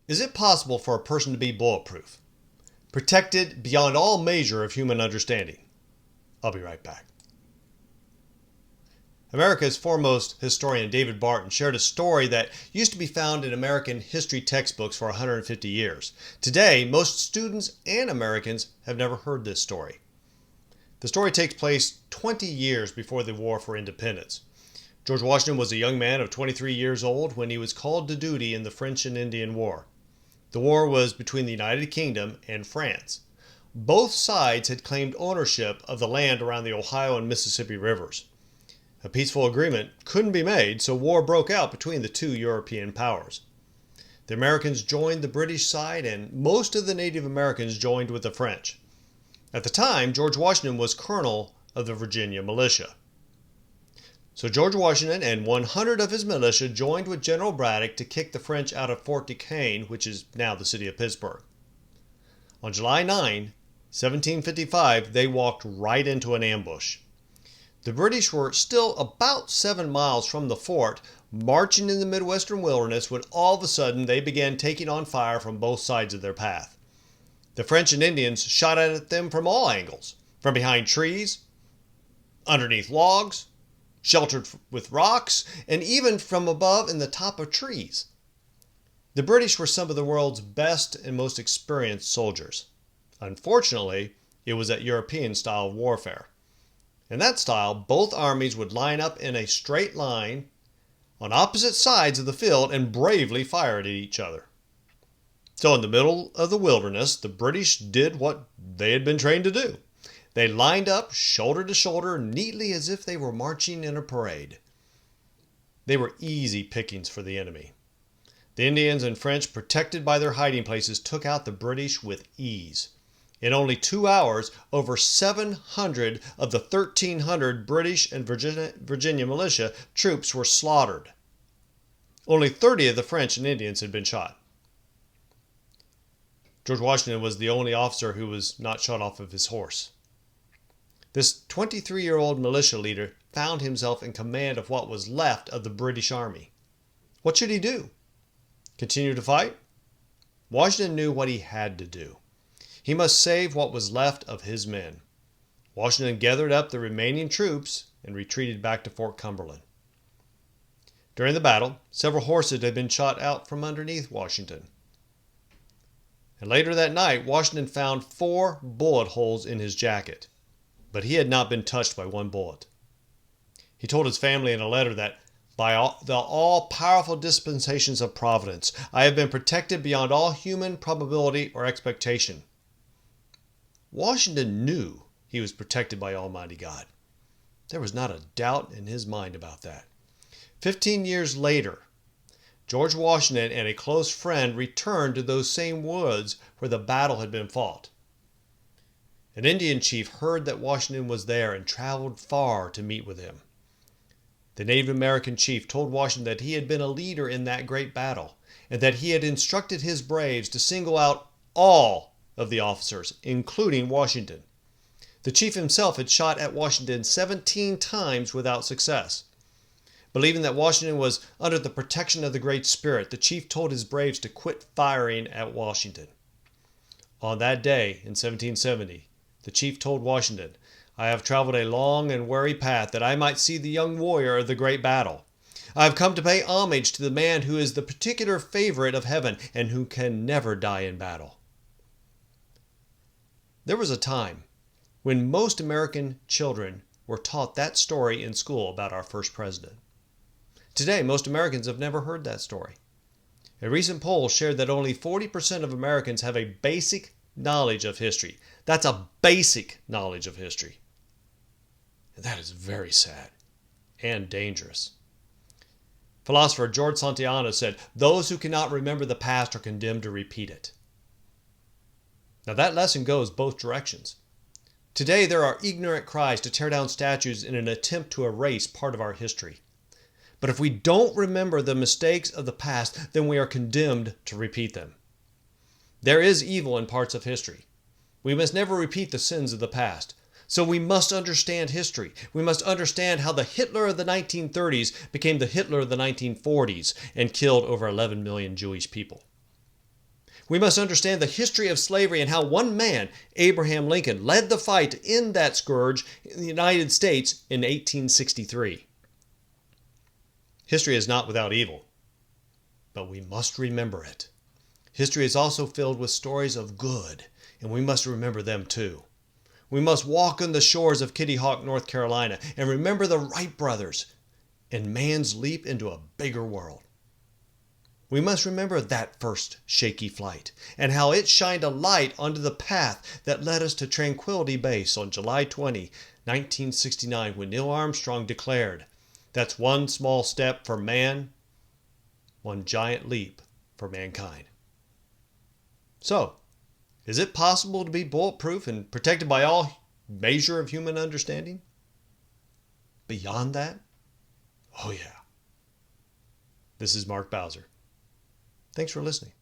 Is it possible for a person to be bulletproof, protected beyond all measure of human understanding? I'll be right back. America's foremost historian David Barton shared a story that used to be found in American history textbooks for 150 years. Today, most students and Americans have never heard this story. The story takes place 20 years before the War for Independence. George Washington was a young man of 23 years old when he was called to duty in the French and Indian War. The war was between the United Kingdom and France. Both sides had claimed ownership of the land around the Ohio and Mississippi rivers. A peaceful agreement couldn't be made, so war broke out between the two European powers. The Americans joined the British side, and most of the Native Americans joined with the French. At the time, George Washington was colonel of the Virginia militia. So George Washington and 100 of his militia joined with General Braddock to kick the French out of Fort Duquesne, which is now the city of Pittsburgh. On July 9, 1755, they walked right into an ambush. The British were still about 7 miles from the fort, marching in the Midwestern wilderness, when all of a sudden they began taking on fire from both sides of their path. The French and Indians shot at them from all angles, from behind trees, underneath logs, sheltered with rocks, and even from above in the top of trees. The British were some of the world's best and most experienced soldiers. Unfortunately, it was that European style of warfare. In that style, both armies would line up in a straight line on opposite sides of the field and bravely fire at each other. So in the middle of the wilderness, the British did what they had been trained to do. They lined up shoulder to shoulder, neatly as if they were marching in a parade. They were easy pickings for the enemy. The Indians and French, protected by their hiding places, took out the British with ease. In only 2 hours, over 700 of the 1,300 British and Virginia militia troops were slaughtered. Only 30 of the French and Indians had been shot. George Washington was the only officer who was not shot off of his horse. This 23-year-old militia leader found himself in command of what was left of the British army. What should he do? Continue to fight? Washington knew what he had to do. He must save what was left of his men. Washington gathered up the remaining troops and retreated back to Fort Cumberland. During the battle, several horses had been shot out from underneath Washington. And later that night, Washington found 4 bullet holes in his jacket. But he had not been touched by one bullet. He told his family in a letter that, by the all-powerful dispensations of Providence, I have been protected beyond all human probability or expectation. Washington knew he was protected by Almighty God. There was not a doubt in his mind about that. 15 years later, George Washington and a close friend returned to those same woods where the battle had been fought. An Indian chief heard that Washington was there and traveled far to meet with him. The Native American chief told Washington that he had been a leader in that great battle, and that he had instructed his braves to single out all of the officers, including Washington. The chief himself had shot at Washington 17 times without success. Believing that Washington was under the protection of the Great Spirit, the chief told his braves to quit firing at Washington. On that day in 1770, the chief told Washington, I have traveled a long and weary path that I might see the young warrior of the great battle. I have come to pay homage to the man who is the particular favorite of heaven and who can never die in battle. There was a time when most American children were taught that story in school about our first president. Today, most Americans have never heard that story. A recent poll shared that only 40% of Americans have a basic knowledge of history. That's a basic knowledge of history. And that is very sad and dangerous. Philosopher George Santayana said, those who cannot remember the past are condemned to repeat it. Now that lesson goes both directions. Today there are ignorant cries to tear down statues in an attempt to erase part of our history. But if we don't remember the mistakes of the past, then we are condemned to repeat them. There is evil in parts of history. We must never repeat the sins of the past. So we must understand history. We must understand how the Hitler of the 1930s became the Hitler of the 1940s and killed over 11 million Jewish people. We must understand the history of slavery and how one man, Abraham Lincoln, led the fight to end that scourge in the United States in 1863. History is not without evil, but we must remember it. History is also filled with stories of good, and we must remember them too. We must walk on the shores of Kitty Hawk, North Carolina, and remember the Wright brothers and man's leap into a bigger world. We must remember that first shaky flight and how it shined a light onto the path that led us to Tranquility Base on July 20, 1969, when Neil Armstrong declared, "That's one small step for man, one giant leap for mankind." So, is it possible to be bulletproof and protected by all measure of human understanding? Beyond that? Oh yeah. This is Mark Bowser. Thanks for listening.